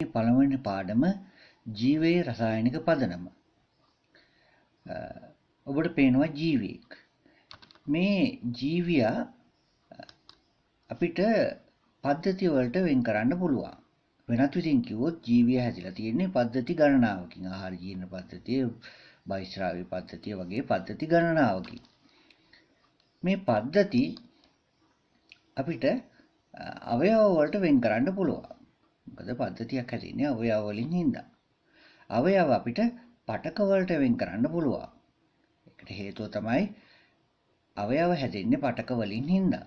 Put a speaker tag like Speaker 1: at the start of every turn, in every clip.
Speaker 1: පළවෙනි පාඩම ජීවයේ රසායනික පදනම. ඔබට පේනවා ජීවියෙක්. මේ ජීවියා අපිට පද්ධතිය වලට වෙන් කරන්න පුළුවන්. වෙනත් විදිහින් කිව්වොත් ජීවිය හැදිලා තියෙන්නේ පද්ධති ගණනාවකින්. ආහාර ජීර්ණ පද්ධතිය, බහිස්රාවී පද්ධතිය වගේ පද්ධති ගණනාවකින්. මේ පද්ධති අපිට අවයව වලට වෙන් කරන්න පුළුවන්. මොකද පද්ධතියක් හැදෙන්නේ අවයව වලින් හින්දා. අවයව අපිට පටක වලට වෙන් කරන්න පුළුවන්. ඒකට හේතුව තමයි අවයව හැදෙන්නේ පටක වලින් හින්දා.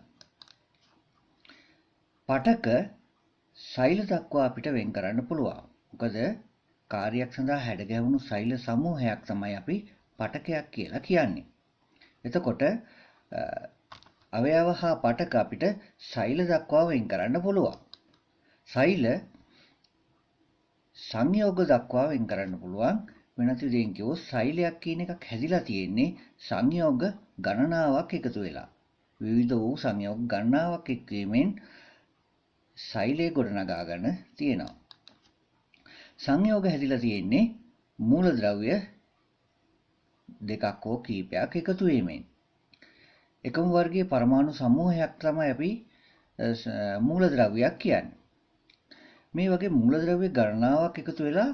Speaker 1: පටක සෛල දක්වා අපිට වෙන් කරන්න පුළුවන්. මොකද කාර්යයක් සඳහා හැඩ ගැහුණු සෛල සමූහයක් තමයි අපි පටකයක් කියලා කියන්නේ. එතකොට අවයව හා පටක අපිට සෛල දක්වා වෙන් කරන්න පුළුවන්. සෛල සංයෝග දක්වා වෙන් කරන්න පුළුවන්. වෙනත් විදිහෙන් කිව්වොත් සෛලයක් කියන එකක් හැදිලා තියෙන්නේ සංයෝග ගණනාවක් එකතු වෙලා. විවිධ වූ සංයෝග ගණනාවක් එක්වීමෙන් සෛලය ගොඩනගාගෙන තියෙනවා. සංයෝග හැදිලා තියෙන්නේ මූලද්‍රව්‍ය දෙකක් හෝ කීපයක් එකතු වීමෙන්. එකම වර්ගයේ පරමාණු සමූහයක් තමයි අපි මූලද්‍රව්‍යයක් කියන්නේ. මේ වගේ මූලද්‍රව්‍ය ගණනාවක් එකතු වෙලා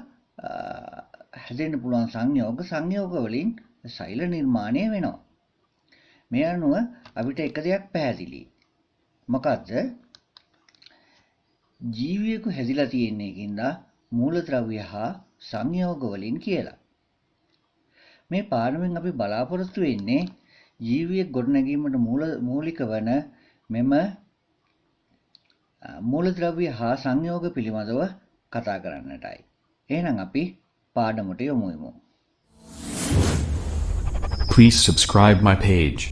Speaker 1: හැදෙන්න පුළුවන් සංයෝග වලින් සෛල නිර්මාණය වෙනවා. මේ අනුව අපිට එක දෙයක් පැහැදිලි. මොකද්ද? ජීවියෙකු හැදිලා තියෙන එකින්ද මූලද්‍රව්‍ය හා සංයෝග වලින් කියලා. මේ පාඩමෙන් අපි බලාපොරොත්තු වෙන්නේ ජීවියෙක් ගොඩනැගීමට මූලික වන මෙම මූලද්‍රව්‍ය හා සංයෝග පිළිබඳව කතා කරන්නටයි. එහෙනම් අපි පාඩමට යමු.
Speaker 2: Please subscribe my page.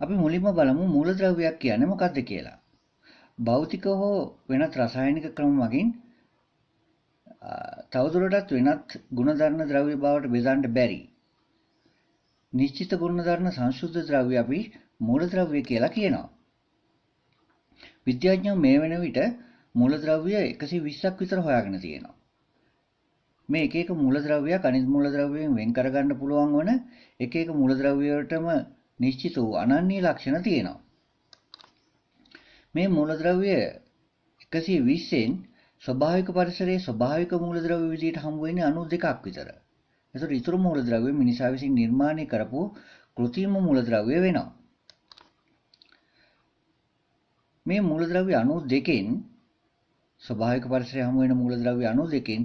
Speaker 1: අපි මුලින්ම බලමු මූලද්‍රව්‍යයක් කියන්නේ මොකක්ද කියලා. භෞතික හෝ වෙනත් රසායනික ක්‍රම මගින් තවදුරටත් වෙනත් ගුණධර්ම ද්‍රව්‍ය බවට බෙදන්න බැරි නිශ්චිත ගුණධර්ම සංශුද්ධ ද්‍රව්‍ය අපි මූලද්‍රව්‍ය කියලා කියනවා. විද්‍යාඥයෝ මේ වෙන විට මූලද්‍රව්‍ය 120ක් විතර හොයාගෙන තියෙනවා. මේ එක එක මූලද්‍රව්‍යයක් අනිත් මූලද්‍රව්‍යයෙන් වෙන් කරගන්න පුළුවන් වන එක එක මූලද්‍රව්‍ය වලටම නිශ්චිත වූ අනන්‍ය ලක්ෂණ තියෙනවා. මේ මූලද්‍රව්‍ය 120න් ස්වභාවික පරිසරයේ ස්වභාවික මූලද්‍රව්‍ය විදිහට හමු වෙන්නේ 92ක් විතර. ඒතර ඊතුරු මූලද්‍රව්‍ය මිනිසා විසින් නිර්මාණය කරපු කෘත්‍රිම මූලද්‍රව්‍ය වෙනවා. මේ මූලද්‍රව්‍ය 92න් ස්වභාවික පරිසරයේ හමු වෙන මූලද්‍රව්‍ය 92න්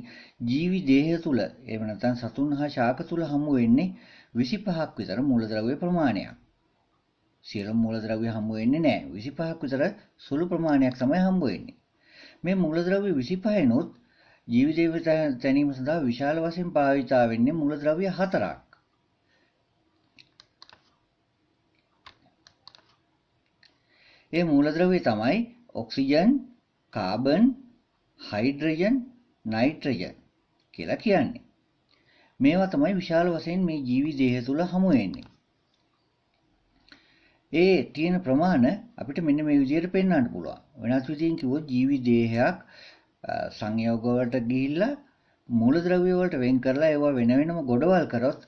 Speaker 1: ජීවි දේහය තුල එහෙම නැත්නම් සතුන් හා ශාක තුල හමු වෙන්නේ 25ක් විතර මූලද්‍රව්‍ය ප්‍රමාණයක්. සියලු මූලද්‍රව්‍ය හමු වෙන්නේ නැහැ. 25ක් විතර සුළු ප්‍රමාණයක් තමයි හමු වෙන්නේ. මේ මූලද්‍රව්‍ය 25නොත් ජීවි දේහ තැනීම සඳහා විශාල වශයෙන් භාවිතා වෙන්නේ මූලද්‍රව්‍ය 4ක්. ඒ මූලද්‍රව්‍ය තමයි ඔක්සිජන්, කාබන්, හයිඩ්‍රජන්, නයිට්‍රජන් කියලා කියන්නේ. මේවා තමයි විශාල වශයෙන් මේ ජීවි දේහ තුල හමු වෙන්නේ. ඒ තියෙන ප්‍රමාණය අපිට මෙන්න මේ විදිහට පෙන්වන්න පුළුවන්. වෙනත් විදිහින් කිව්වොත් ජීවි දේහයක් සංයෝග වලට ගිහිල්ලා මූලද්‍රව්‍ය වලට වෙන් කරලා ඒවා වෙන වෙනම ගොඩවල් කරොත්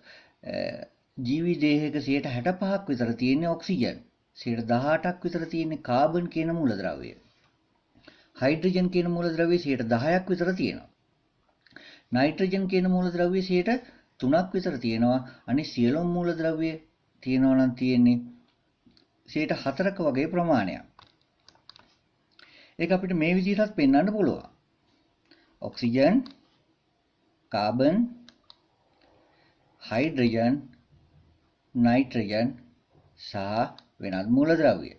Speaker 1: ජීවි දේහයක 65ක් විතර තියෙන්නේ ඔක්සිජන්. 18ක් විතර තියෙන්නේ කාබන් කියන මූලද්‍රව්‍ය. හයිඩ්‍රජන් කියන මූලද්‍රව්‍ය 10ක් විතර තියෙනවා. නයිට්‍රජන් කියන මූලද්‍රව්‍ය 3ක් විතර තියෙනවා. අනිත් සියලුම මූලද්‍රව්‍ය තියෙනවා නම් තියෙන්නේ 4ක වගේ ප්‍රමාණයක්. ඒක අපිට මේ විදිහටත් පෙන්වන්න පුළුවන්. ඔක්සිජන්, කාබන්, හයිඩ්‍රජන්, නයිට්‍රජන් සහ වෙනත් මූලද්‍රව්‍ය.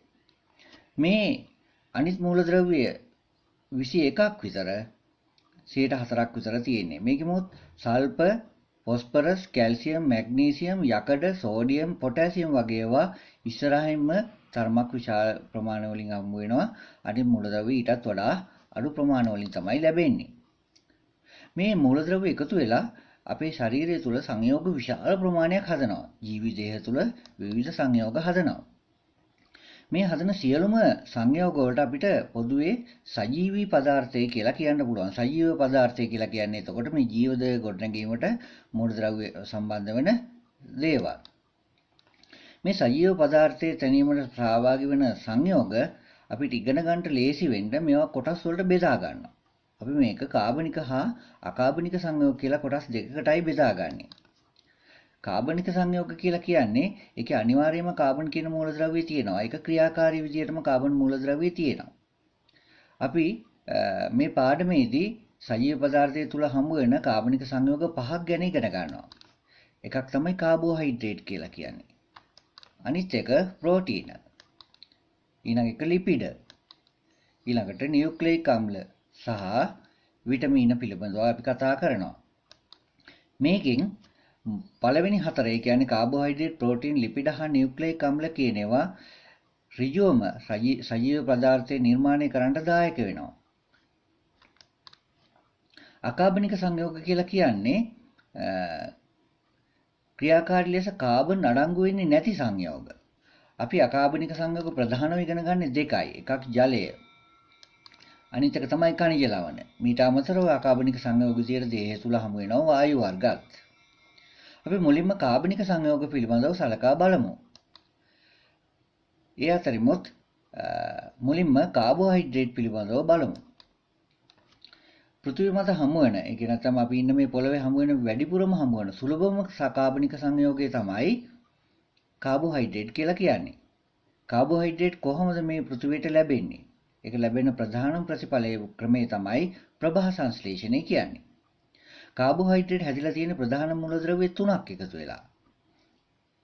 Speaker 1: මේ අනිත් මූලද්‍රව්‍ය 21ක් විතර 4ක් විතර තියෙන්නේ. මේකෙමුත් සල්ෆර්, ෆොස්ෆරස්, කැල්සියම්, මැග්නීසියම්, යකඩ, සෝඩියම්, පොටෑසියම් වගේ ඒවා ඉස්සරහින්ම තරමක් විශාල ප්‍රමාණ වලින් හමු වෙනවා. අනිත් මූලද්‍රව්‍ය ඊටත් වඩා අඩු ප්‍රමාණ වලින් තමයි ලැබෙන්නේ. මේ මූලද්‍රව්‍ය එකතු වෙලා අපේ ශරීරය තුල සංයෝග විශාල ප්‍රමාණයක් හදනවා. ජීවි දේහ තුල විවිධ සංයෝග හදනවා. මේ හදන සියලුම සංයෝග වලට අපිට පොදුවේ සජීවී පදාර්ථය කියලා කියන්න පුළුවන්. සජීව පදාර්ථය කියලා කියන්නේ එතකොට මේ ජීවද ගොඩනැගීමට මූලද්‍රව්‍ය සම්බන්ධ වෙන දේවල්. මේ සජීව පදාර්ථයේ තැනීමට සහභාගී වෙන සංයෝග අපිට ඉගෙන ගන්නට ලේසි වෙන්න මේවා කොටස් වලට බෙදා ගන්නවා. අපි මේක කාබනික හා අකාබනික සංයෝග කියලා කොටස් දෙකකටයි බෙදාගන්නේ. කාබනික සංයෝග කියලා කියන්නේ ඒකේ අනිවාර්යයෙන්ම කාබන් කියන මූලද්‍රව්‍යය තියෙනවා. ඒක ක්‍රියාකාරී විදිහටම කාබන් මූලද්‍රව්‍යය තියෙනවා. අපි මේ පාඩමේදී සජීව පදාර්ථය තුල හමු වෙන කාබනික සංයෝග පහක් ගැන ඉගෙන ගන්නවා. එකක් තමයි කාබෝහයිඩ්‍රේට් කියලා කියන්නේ. අනිත් එක ප්‍රෝටීන. ඊළඟ එක ලිපිඩ. ඊළඟට නියුක්ලියික් අම්ල සහ විටමින පිළිබඳව අපි කතා කරනවා. මේකෙන් පළවෙනි හතර ඒ කියන්නේ කාබෝහයිඩ්‍රේට්, ප්‍රෝටීන්, ලිපිඩ හා නියුක්ලියික් අම්ල කියන ඒවා ඍජුවම සජීව පදාර්ථය නිර්මාණය කරන්න දායක වෙනවා. අකාබනික සංයෝග කියලා කියන්නේ ක්‍රියාකාරී ලෙස කාබන් අඩංගු වෙන්නේ නැති සංයෝග. අපි අකාබනික සංයෝග ප්‍රධානව ඉගෙන ගන්න දෙකයි. එකක් ජලය. අනිත් එක තමයි ಖನಿජ ලවණ. මීට අමතරව අකාබනික සංයෝග විදියට දේහය තුල හමු වෙනවා වායු වර්ගත්. අපි මුලින්ම කාබනික සංයෝග පිළිබඳව සලකා බලමු. ඒ අතරිමුත් මුලින්ම කාබෝහයිඩ්‍රේට් පිළිබඳව බලමු. පෘථිවි මත හමු වෙන, ඒ කියන්නේ නැත්නම් අපි ඉන්න මේ පොළවේ හමු වෙන වැඩිපුරම හමු වෙන සුලභම කාබනික සංයෝගය තමයි කාබෝහයිඩ්‍රේට් කියලා කියන්නේ. කාබෝහයිඩ්‍රේට් කොහොමද මේ පෘථිවියට ලැබෙන්නේ? ඒක ලැබෙන ප්‍රධානම ප්‍රතිඵලයේ ක්‍රමය තමයි ප්‍රභා සංශ්ලේෂණය කියන්නේ. කාබෝහයිඩ්‍රේට් හැදිලා තියෙන ප්‍රධාන මූලද්‍රව්‍ය තුනක් එකතු වෙලා.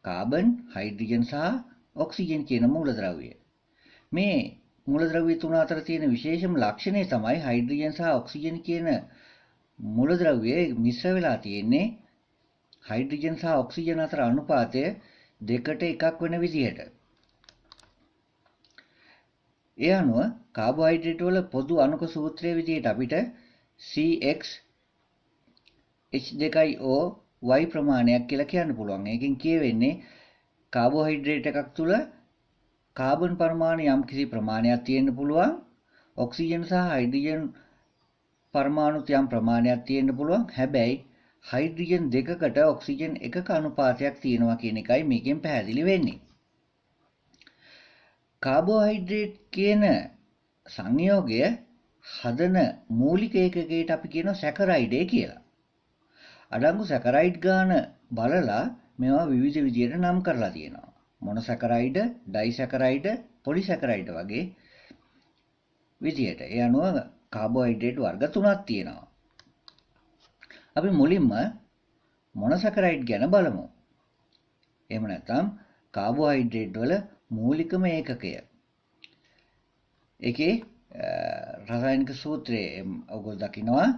Speaker 1: කාබන්, හයිඩ්‍රජන් සහ ඔක්සිජන් කියන මූලද්‍රව්‍ය. මේ මූලද්‍රව්‍ය තුන අතර තියෙන විශේෂම ලක්ෂණය තමයි හයිඩ්‍රජන් සහ ඔක්සිජන් කියන මූලද්‍රව්‍ය මිශ්‍ර වෙලා තියෙන්නේ හයිඩ්‍රජන් සහ ඔක්සිජන් අතර අනුපාතය 2:1 වෙන විදිහට. ඒ අනුව කාබෝහයිඩ්‍රේට් වල පොදු අණුක සූත්‍රයේ විදිහට අපිට CX H2O Y ප්‍රමාණයක් කියලා කියන්න පුළුවන්. ඒකෙන් කියවෙන්නේ කාබෝහයිඩ්‍රේට් එකක් තුල කාබන් පරමාණු යම්කිසි ප්‍රමාණයක් තියෙන්න පුළුවන්. ඔක්සිජන් සහ හයිඩ්‍රජන් පරමාණුත් යම් ප්‍රමාණයක් තියෙන්න පුළුවන්. හැබැයි හයිඩ්‍රජන් දෙකකට ඔක්සිජන් එකක අනුපාතයක් තියෙනවා කියන එකයි මේකෙන් පැහැදිලි වෙන්නේ. කාබෝහයිඩ්‍රේට් කියන සංයෝගය හදන මූලික ඒකකයට අපි කියනවා සැකරයිඩ් කියලා. අඩංගු සැකරයිඩ් ගාන බලලා මේවා විවිධ විදිහට නම් කරලා තියෙනවා. මොනොසැකරයිඩ්, ඩයිසැකරයිඩ්, පොලිසැකරයිඩ් වගේ විදිහට. ඒ අනුව කාබෝහයිඩ්‍රේට් වර්ග තුනක් තියෙනවා. අපි මුලින්ම මොනොසැකරයිඩ් ගැන බලමු. එහෙම නැත්නම් කාබෝහයිඩ්‍රේට් වල මූලිකම ඒකකය. ඒකේ රසායනික සූත්‍රයේ ඔයගොල්ලෝ දකිනවා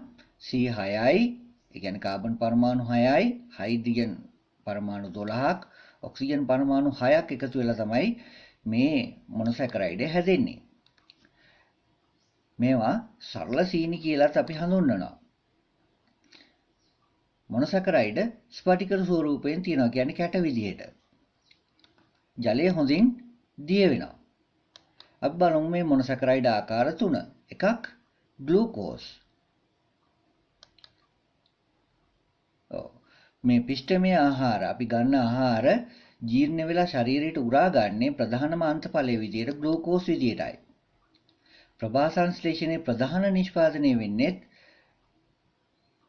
Speaker 1: C6යි, ඒ කියන්නේ කාබන් පරමාණු 6යි, හයිඩ්‍රජන් පරමාණු 12ක්, ඔක්සිජන් පරමාණු 6ක් එකතු වෙලා තමයි මේ මොනොසැකරයිඩ් හැදෙන්නේ. මේවා සරල සීනි කියලාත් අපි හඳුන්වනවා. මොනොසැකරයිඩ් ස්ෆටික ස්වරූපයෙන් තියෙනවා, කියන්නේ කැට විදිහට. ජලය හොඳින් දිය වෙනවා. අපි බලමු මේ මොනොසැකරයිඩ් ආකාර තුන. එකක් ග්ලූකෝස්. මේ පිෂ්ඨමය ආහාර අපි ගන්න ආහාර ජීර්ණ වෙලා ශරීරයට උරා ගන්නේ ප්‍රධානම අන්තඵලයේ විදිහට ග්ලූකෝස් විදිහටයි. ප්‍රභා සංශ්ලේෂණයේ ප්‍රධාන නිෂ්පාදනය වෙන්නේ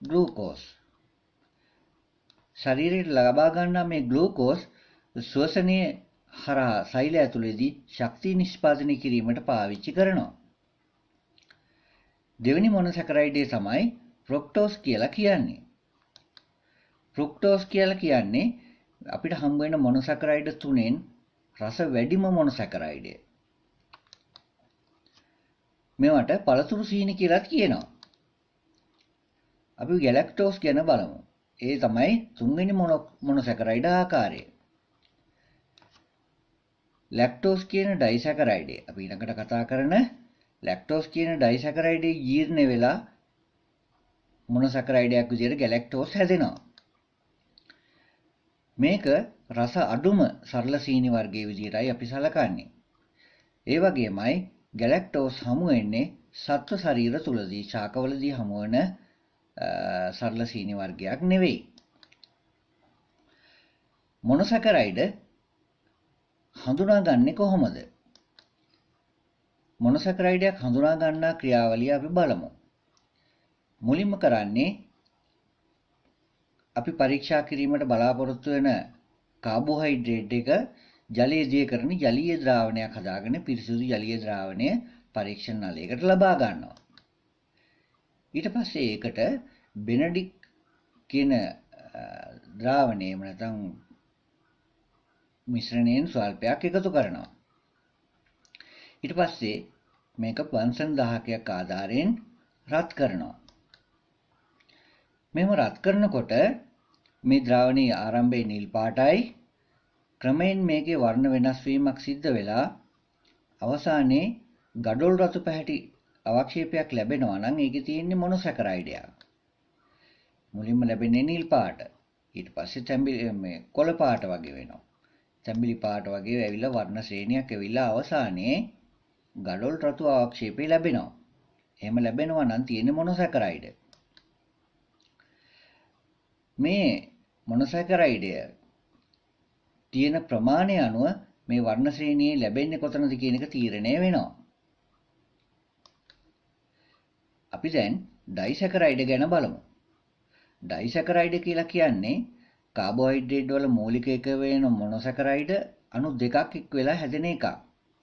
Speaker 1: ග්ලූකෝස්. ශරීරයට ලබා ගන්නා මේ ග්ලූකෝස් ශ්වසනය හරහා සෛල ඇතුළේදී ශක්තිය නිෂ්පාදනය කිරීමට පාවිච්චි කරනවා. දෙවෙනි මොනොසැකරයිඩ් තමයි ෆ්‍රොක්ටෝස් කියලා කියන්නේ. ෆ්‍රුක්ටෝස් කියලා කියන්නේ අපිට හම්බ වෙන මොනොසැකරයිඩ් තුනෙන් රස වැඩිම මොනොසැකරයිඩ්. මේවට පළතුරු සීනි කියලාත් කියනවා. අපි ගැලැක්ටෝස් ගැන බලමු. ඒ තමයි තුන්වෙනි මොනොසැකරයිඩ් ආකාරය. ලැක්ටෝස් කියන ඩයිසැකරයිඩ්. අපි ඊළඟට කතා කරන ලැක්ටෝස් කියන ඩයිසැකරයිඩ් ජීර්ණ වෙලා මොනොසැකරයිඩයක් විදිහට ගැලැක්ටෝස් හැදෙනවා. මේක රස අඩුම සරල සීනි වර්ගයේ විදිහටයි අපි සලකන්නේ. ඒ වගේමයි ගැලැක්ටෝස් හමු වෙන්නේ සත්ව ශරීර තුලදී ශාකවලදී හමු වෙන සරල සීනි වර්ගයක් නෙවෙයි. මොනොසැකරයිඩ් හඳුනාගන්නේ කොහොමද? මොනොසැකරයිඩයක් හඳුනා ගන්නා ක්‍රියාවලිය අපි බලමු. මුලින්ම කරන්නේ අපි පරීක්ෂා කිරීමට බලාපොරොත්තු වෙන කාබෝහයිඩ්‍රේට් එක ජලයේ දිය කරන ජලීය ද්‍රාවණයක් හදාගෙන පිරිසිදු ජලීය ද්‍රාවණය පරීක්ෂණ නලයකට ලබා ගන්නවා. ඊට පස්සේ ඒකට බෙනඩික් කියන ද්‍රාවණයම නැත්නම් මිශ්‍රණයෙන් ස්වල්පයක් එකතු කරනවා. ඊට පස්සේ මේක පන්සන් 1000ක් ආධාරයෙන් රත් කරනවා. මෙහෙම රත් කරනකොට මේ ද්‍රාවණයේ ආරම්භයේ නිල් පාටයි ක්‍රමයෙන් මේකේ වර්ණ වෙනස් වීමක් සිද්ධ වෙලා අවසානයේ ගඩොල් රතු පැහැටි අවක්ෂේපයක් ලැබෙනවා නම් ඒකේ තියෙන්නේ මොනොසැකරයිඩයක්. මුලින්ම ලැබෙන්නේ නිල් පාට. ඊට පස්සේ තැඹිලි මේ කොළ පාට වගේ වෙනවා. තැඹිලි පාට වගේ ඇවිල්ලා වර්ණ ශ්‍රේණියක් ඇවිල්ලා අවසානයේ ගඩොල් රතු අවක්ෂේපය ලැබෙනවා. එහෙම ලැබෙනවා නම් තියෙන්නේ මොනොසැකරයිඩ්. මේ මොනොසැකරයිඩය තියෙන ප්‍රමාණය අනුව මේ වර්ණ ශ්‍රේණියේ ලැබෙන්නේ කොතනද කියන එක තීරණය වෙනවා. අපි දැන් ඩයිසැකරයිඩ් ගැන බලමු. ඩයිසැකරයිඩ් කියලා කියන්නේ කාබෝහයිඩ්‍රේට් වල මූලික එක වෙන මොනොසැකරයිඩ් අණු දෙකක් එක් වෙලා හැදෙන එකක්.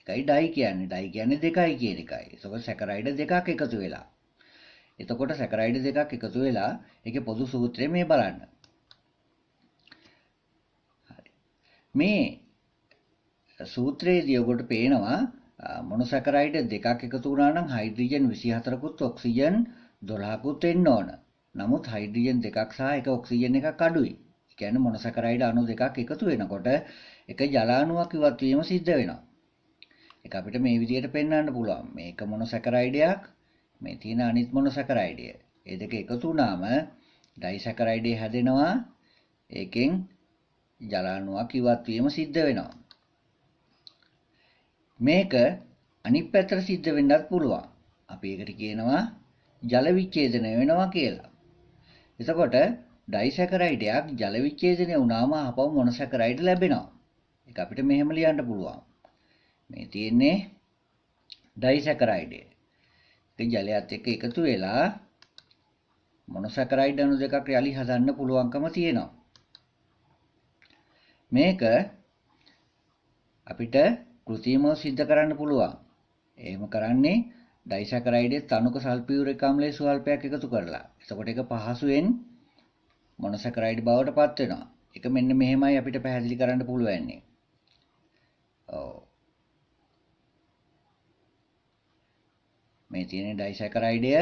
Speaker 1: ඒකයි ඩයි කියන්නේ. ඩයි කියන්නේ දෙකයි කියන එකයි. ඒකෝ සැකරයිඩ් දෙකක් එකතු වෙලා. එතකොට සැකරයිඩ් දෙකක් එකතු වෙලා ඒකේ පොදු සූත්‍රය මේ බලන්න. මේ සූත්‍රයේදී ඔබට පේනවා මොනොසැකරයිඩ් දෙකක් එකතු වුණා නම් හයිඩ්‍රජන් 24කුත් ඔක්සිජන් 12කුත් එන්න ඕන. නමුත් හයිඩ්‍රජන් දෙකක් සහ එක ඔක්සිජන් එකක් අඩුයි. ඒ කියන්නේ මොනොසැකරයිඩ් අණු දෙකක් එකතු වෙනකොට එක ජල අණුවක් ඉවත් වීම සිද්ධ වෙනවා. ඒක අපිට මේ විදිහට පෙන්වන්න පුළුවන්. මේක මොනොසැකරයිඩයක්, මේ තියෙන අනිත් මොනොසැකරයිඩය. මේ දෙක එකතු වුණාම ඩයිසැකරයිඩය හැදෙනවා. ඒකෙන් ජල අණුවක් ඉවත් වීම සිද්ධ වෙනවා. මේක අනිත් පැත්තට සිද්ධ වෙන්නත් පුළුවන්. අපි ඒකට කියනවා ජල විච්ඡේදනය වෙනවා කියලා. එතකොට ඩයිසැකරයිඩයක් ජල විච්ඡේදනය වුණාම ආපහු මොනොසැකරයිඩ් ලැබෙනවා. ඒක අපිට මෙහෙම ලියන්න පුළුවන්. මේ තියෙන්නේ ඩයිසැකරයිඩ්. ඒක ජලයත් එක්ක එකතු වෙලා මොනොසැකරයිඩ් අණු දෙකක් යලි හදන්න පුළුවන්කම තියෙනවා. මේක අපිට කෘත්‍රිමව සිද්ධ කරන්න පුළුවන්. එහෙම කරන්නේ ඩයිසැකරයිඩේ තනුක සල්ෆියුරික් ආම්ලයේ ස්වල්පයක් එකතු කරලා. එතකොට ඒක පහසුවෙන් මොනොසැකරයිඩ් බවට පත් වෙනවා. ඒක මෙන්න මෙහෙමයි අපිට පැහැදිලි කරන්න පුළුවන්නේ. ඔව්. මේ තියෙන ඩයිසැකරයිඩය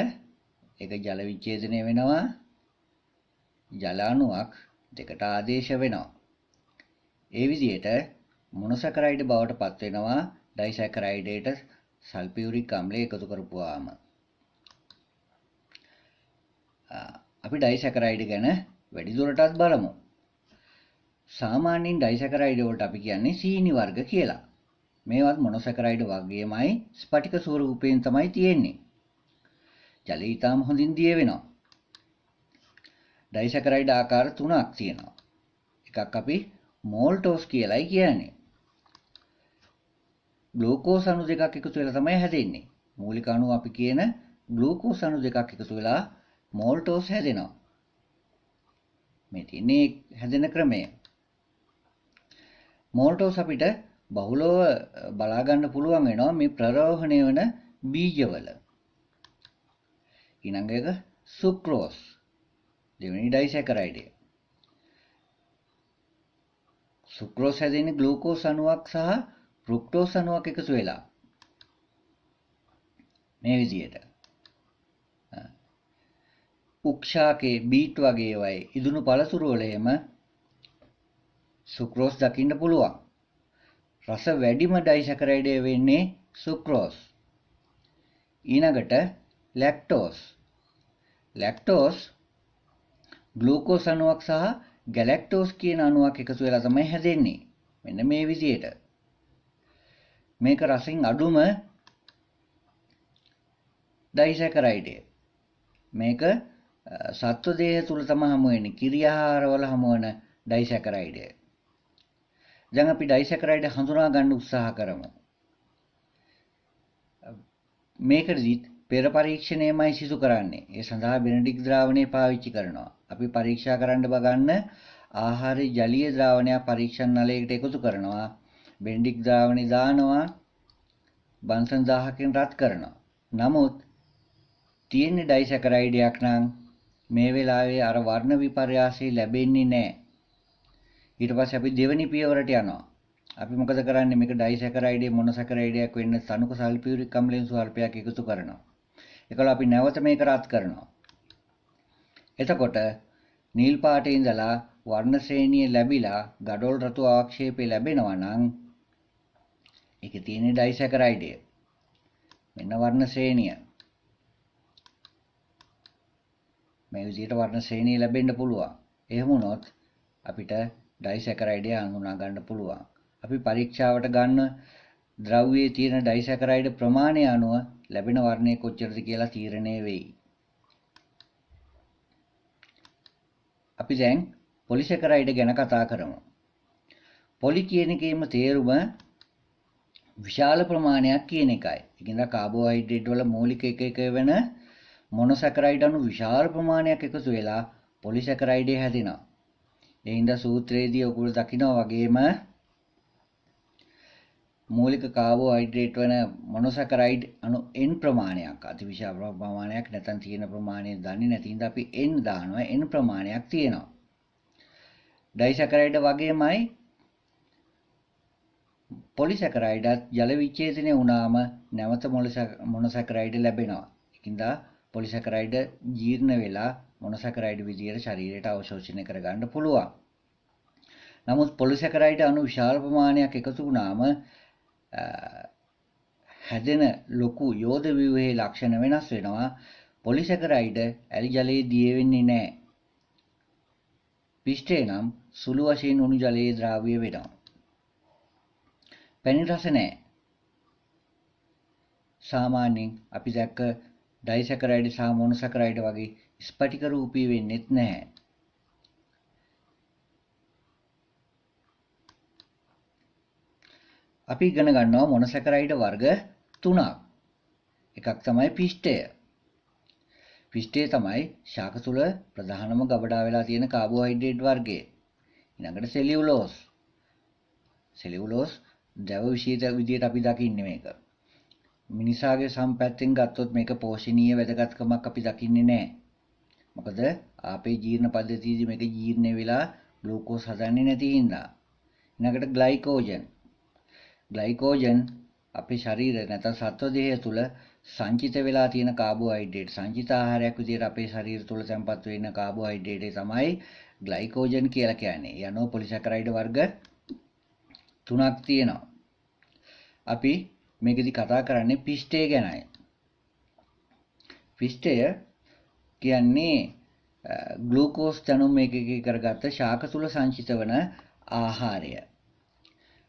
Speaker 1: ඒක ජල විච්ඡේදනය වෙනවා. ජල අණුවක් දෙකට ආදේශ වෙනවා. ඒ විදිහට මොනොසැකරයිඩ් බවට පත් වෙනවා ඩයිසැකරයිඩේට සල්ෆියුරික් ආම්ලය එකතු කරපුවාම. අපි ඩයිසැකරයිඩ් ගැන වැඩි දුරටත් බලමු. සාමාන්‍යයෙන් ඩයිසැකරයිඩ් වලට අපි කියන්නේ සීනි වර්ග කියලා. මේවත් මොනොසැකරයිඩ් වගේමයි ස්ෆටික ස්වරූපයෙන් තමයි තියෙන්නේ. ජලය ඊටම හොඳින් දිය වෙනවා. ඩයිසැකරයිඩ් ආකාර තුනක් තියෙනවා. එකක් අපි මෝල්ටෝස් කියලායි කියන්නේ. ග්ලූකෝස් අණු දෙකක් එකතු වෙලා තමයි හැදෙන්නේ. මූලික අණු අපි කියන ග්ලූකෝස් අණු දෙකක් එකතු වෙලා මෝල්ටෝස් හැදෙනවා. මේ තියෙන්නේ හැදෙන ක්‍රමය. මෝල්ටෝස් අපිට බහුලව බලා ගන්න පුළුවන් වෙනවා මේ ප්‍රරෝහණය වෙන බීජවල. ඊළඟ එක සුක්‍රෝස්. දෙවෙනි ඩයිසැකරයිඩ්. සුක්‍රෝස් හැදෙන්නේ ග්ලූකෝස් අණුවක් සහ ෆ්‍රුක්ටෝස් අණුවක් එකතු වෙලා. මේ විදිහට. උක්ෂාකේ බීට් වගේ ඒවායි ඉදුණු පළතුරු වල එහෙම සුක්‍රෝස් දකින්න පුළුවන්. රස වැඩිම ඩයිසැකරයිඩ් වෙන්නේ සුක්‍රෝස්. ඊළඟට ලැක්ටෝස්. ලැක්ටෝස් ග්ලූකෝස් අණුවක් සහ ගැලැක්ටෝස් කියන අණුවක් එකතු වෙලා තමයි හැදෙන්නේ. මෙන්න මේ විදිහට. මේක රසින් අඩුම ඩයිසැකරයිඩය. මේක සත්ව දේහ තුල තමයි හමු වෙන්නේ. කිරි ආහාරවල හමු වෙන ඩයිසැකරයිඩය. දැන් අපි ඩයිසැකරයිඩ හඳුනා ගන්න උත්සාහ කරමු. මේකෙදිත් පෙර පරීක්ෂණයමයි සිදු කරන්නේ. ඒ සඳහා බෙනඩික් ද්‍රාවණය පාවිච්චි කරනවා. අපි පරීක්ෂා කරන්න බගන්න ආහාරයේ ජලීය ද්‍රාවණයක් පරීක්ෂණ නලයකට එකතු කරනවා. බෙනඩික් ද්‍රාවණය දානවා. බන්සන් 1000කින් රත් කරනවා. නමුත් තියෙන්නේ ඩයිසැකරයිඩයක් නම් මේ වෙලාවේ අර වර්ණ විපර්යාසය ලැබෙන්නේ නැහැ. ඊට පස්සේ අපි දෙවෙනි පියවරට යනවා. අපි මොකද කරන්නේ? මේක ඩයිසැකරයිඩේ මොනොසැකරයිඩයක් වෙන්න තනුක සල්ෆියුරික් අම්ලයෙන් ස්වල්පයක් එකතු කරනවා. ඒකල අපි නැවත මේක රත් කරනවා. එතකොට නිල් පාටේ ඉඳලා වර්ණ ශ්‍රේණිය ලැබිලා ගඩොල් රතු ආක්ෂේපය ලැබෙනවා නම් ඒකේ තියෙන ඩයිසැකරයිඩය. මෙන්න වර්ණ ශ්‍රේණිය. මේ විදිහට වර්ණ ශ්‍රේණිය ලැබෙන්න පුළුවන්. එහෙම වුණොත් අපිට ඩයිසැකරයිඩය හඳුනා ගන්න පුළුවන්. අපි පරීක්ෂාවට ගන්න ද්‍රව්‍යයේ තියෙන ඩයිසැකරයිඩ් ප්‍රමාණය අනුව ලැබෙන වර්ණය කොච්චරද කියලා තීරණය වෙයි. අපි දැන් පොලිසැකරයිඩ් ගැන කතා කරමු. පොලි කියන එකේම තේරුම විශාල ප්‍රමාණයක් කියන එකයි. ඒකින්ද කාබෝහයිඩ්‍රේට් වල මූලික එක වෙන මොනොසැකරයිඩ් අණු විශාල ප්‍රමාණයක් එකතු වෙලා පොලිසැකරයිඩ් හැදෙනවා. ඒ හින්දා සූත්‍රයේදී ඔයගොල්ලෝ දකිනවා වගේම මූලික කාබෝහයිඩ්‍රේට් වන මොනොසැකරයිඩ් අණු n ප්‍රමාණයක් අතිවිශාල ප්‍රමාණයක් නැත්නම් තියෙන ප්‍රමාණය දන්නේ නැති හින්දා අපි n දානවා. n ප්‍රමාණයක් තියෙනවා. ඩයිසැකරයිඩ් වගේමයි පොලිසැකරයිඩත් ජල විච්ඡේදනය වුණාම නැවත මොනොසැකරයිඩ් ලැබෙනවා. ඒකින්ද පොලිසැකරයිඩ් ජීර්ණ වෙලා මොනොසැකරයිඩ් විදියට ශරීරයට අවශෝෂණය කරගන්න පුළුවන්. නමුත් පොලිසැකරයිඩ් අණු විශාල ප්‍රමාණයක් එකතු වුණාම හැදෙන ලොකු යෝධ ව්‍යුහයේ ලක්ෂණ වෙනස් වෙනවා. පොලිසැකරයිඩ් ඇලි ජලයේ දිය වෙන්නේ නැහැ. පිෂ්ඨය නම් සුළු වශයෙන් උණු ජලයේ ද්‍රාව්‍ය වෙනවා. පැණි රස නැහැ. සාමාන්‍යයෙන් අපි දැක්ක ඩයිසැකරයිඩ් සහ මොනොසැකරයිඩ් වගේ ස්පටික රූපී වෙන්නේත් නැහැ. අපි ඉගෙන ගන්නවා මොනොසැකරයිඩ් වර්ග 3ක්. එකක් තමයි පිෂ්ඨය. පිෂ්ඨය තමයි ශාක තුල ප්‍රධානම ගබඩා වෙලා තියෙන කාබෝහයිඩ්‍රේට් වර්ගය. ඊළඟට සෙලියුලෝස්. සෙලියුලෝස් ද්‍රව විශේෂ විදියට අපි දකින්නේ මේක. මිනිසාගේ සම්පැත්තෙන් ගත්තොත් මේක පෝෂණීය වැදගත්කමක් අපි දකින්නේ නැහැ. මොකද ආපේ ජීර්ණ පද්ධතියේදී මේක ජීර්ණ වෙලා ග්ලූකෝස් හදන්නේ නැති හින්දා. ඊළඟට ග්ලයිකෝජන්. ග්ලයිකෝජන් අපේ ශරීරය නැත්නම් සත්ව දේහය තුල සංචිත වෙලා තියෙන කාබෝහයිඩ්‍රේට් සංචිත ආහාරයක් විදිහට අපේ ශරීරය තුල තැන්පත් වෙන කාබෝහයිඩ්‍රේට් තමයි ග්ලයිකෝජන් කියලා කියන්නේ. යනෝ පොලිසැකරයිඩ් වර්ග 3ක් තියෙනවා. අපි මේකෙදි කතා කරන්නේ පිෂ්ඨය ගැනයි. පිෂ්ඨය කියන්නේ ග්ලූකෝස් දැනුම මේකේ කරගත්ත ශාක තුල සංචිත වන ආහාරය.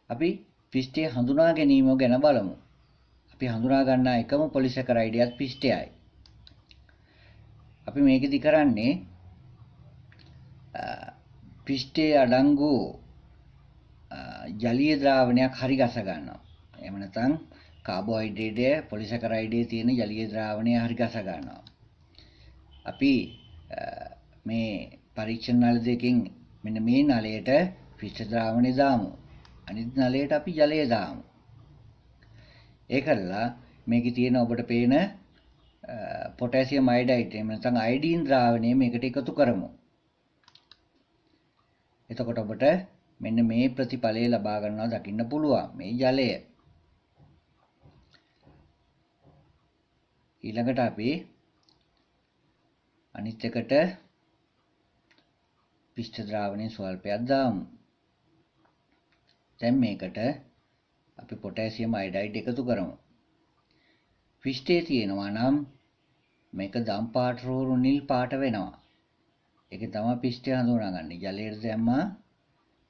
Speaker 1: අපි පිෂ්ඨය හඳුනා ගැනීම ගැන බලමු. අපි හඳුනා ගන්නා එකම පොලිසැකරයිඩයත් පිෂ්ඨයයි. අපි මේකෙදි කරන්නේ පිෂ්ඨයේ අඩංගු ජලීය ද්‍රාවණයක් හරි ගස ගන්නවා. එහෙම නැත්නම් කාබෝහයිඩ්‍රේටය පොලිසැකරයිඩයේ තියෙන ජලීය ද්‍රාවණය හරි ගස ගන්නවා. අපි මේ පරීක්ෂණ නල දෙකකින් මෙන්න මේ නලයට පිෂ්ඨ ද්‍රාවණය දාමු. අනිත් නලයට අපි ජලය දාමු. ඒකල්ලා මේකේ තියෙන ඔබට පේන පොටෑසියම් අයඩයිඩ් එහෙම නැත්නම් අයඩීන් ද්‍රාවණය මේකට එකතු කරමු. එතකොට ඔබට මෙන්න මේ ප්‍රතිඵලය ලබා ගන්නවා දකින්න පුළුවන්. මේ ජලය. ඊළඟට අපි අනිත් එකට පිෂ්ඨ ද්‍රාවණය ස්වල්පයක් දාමු. දැන් මේකට අපි පොටෑසියම් අයඩයිඩ් එකතු කරමු. පිෂ්ඨයේ තියෙනවා නම් මේක දම් පාට රෝරු නිල් පාට වෙනවා. ඒක තමයි පිෂ්ඨය හඳුනාගන්නේ. ජලයට දැම්මා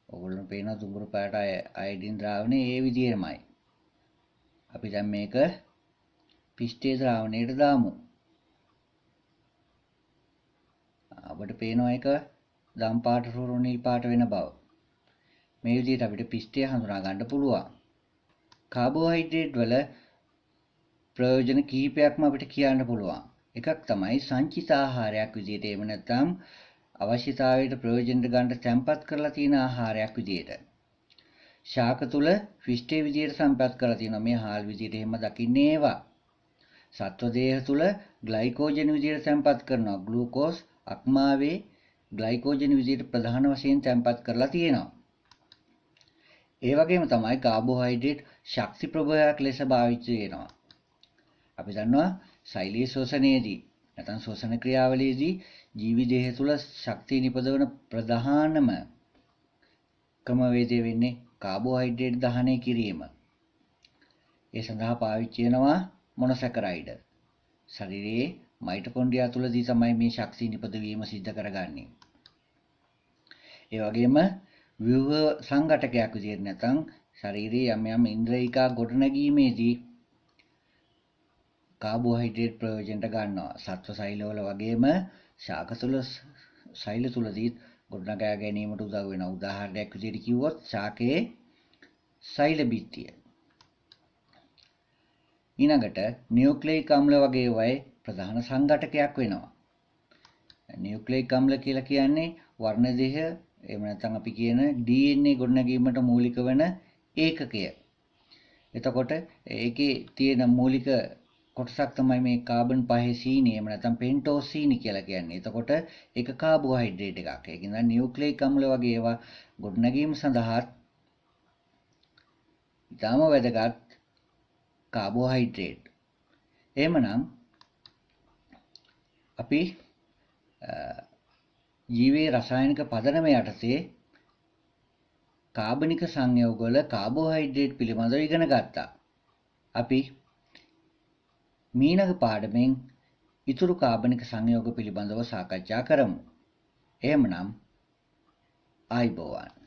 Speaker 1: ඔයගොල්ලෝ පේන දුඹුරු පාට අයඩින් ද්‍රාවණය ඒ විදිහමයි. අපි දැන් මේක පිෂ්ඨයේ ද්‍රාවණයට දාමු. අපිට පේනවා එක දම් පාට රුරු නිල් පාට වෙන බව. මේ විදිහට අපිට පිෂ්ඨය හඳුනා ගන්න පුළුවන්. කාබෝහයිඩ්‍රේට් වල ප්‍රයෝජන කිහිපයක්ම අපිට කියන්න පුළුවන්. එකක් තමයි සංචිත ආහාරයක් විදිහට එහෙම නැත්නම් අවශ්‍යතාවයට ප්‍රයෝජනට ගන්න තැම්පත් කරලා තියෙන ආහාරයක් විදිහට. ශාක තුල පිෂ්ඨයේ විදිහට සම්පත් කරලා තියෙනවා. මේ හාල් විදිහට එහෙම දකින්නේ ඒවා. සත්ව දේහ තුල ග්ලයිකෝජන් විදිහට තැම්පත් කරනවා. ග්ලූකෝස් අක්මාවේ ග්ලයිකෝජන් විදිහට ප්‍රධාන වශයෙන් තැම්පත් කරලා තියෙනවා. ඒ වගේම තමයි කාබෝහයිඩ්‍රේට් ශක්ති ප්‍රභවයක් ලෙස භාවිත වෙනවා. අපි දන්නවා සෛලීය ශෝෂණයේදී නැත්නම් ශෝෂණ ක්‍රියාවලියේදී ජීවි දේහ තුල ශක්තිය නිපදවන ප්‍රධානම ක්‍රමවේදය වෙන්නේ කාබෝහයිඩ්‍රේට් දහනය කිරීම. ඒ සඳහා පාවිච්චි වෙනවා මොනොසැකරයිඩ්. ශරීරයේ මයිටොකොන්ඩ්‍රියා තුලදී තමයි මේ ශක්තිය නිපදවීම සිද්ධ කරගන්නේ. ඒ වගේම ව්‍යුහ සංඝටකයක් විදිහට නැත්නම් ශරීරයේ යම් යම් ඉන්ද්‍රියිකා ගොඩනැගීමේදී කාබෝහයිඩ්‍රේට් ප්‍රයෝජනට ගන්නවා. සත්ව සෛලවල වගේම ශාක තුල සෛල තුලදී ගොඩනගා ගැනීමට උදව් වෙන උදාහරණයක් විදිහට කිව්වොත් ශාකයේ සෛල බිත්තිය. ඊළඟට නියුක්ලියික් අම්ල වගේ වයි ප්‍රධාන සංඝටකයක් වෙනවා. නියුක්ලියික් අම්ල කියලා කියන්නේ වර්ණ දෙහ එහෙම නැත්නම් අපි කියන DNA ගොඩනැගීමට මූලික වෙන ඒකකය. එතකොට ඒකේ තියෙන මූලික කොටසක් තමයි මේ කාබන් 5 සීනි එහෙම නැත්නම් පෙන්ටෝස් සීනි කියලා කියන්නේ. එතකොට ඒක කාබෝහයිඩ්‍රේට් එකක්. ඒකින්ද නියුක්ලියික් අම්ල වගේ ඒවා ගොඩනැගීම සඳහා ඉතාම වැදගත් කාබෝහයිඩ්‍රේට්. එහෙමනම් අපි ජීවයේ රසායනික පදනම යටතේ කාබනික සංයෝගවල කාබෝහයිඩ්‍රේට් පිළිබඳව ඉගෙන ගත්තා. අපි මීනක පාඩමෙන් ඉතුරු කාබනික සංයෝග පිළිබඳව සාකච්ඡා කරමු. එහෙමනම් ආයුබෝවන්.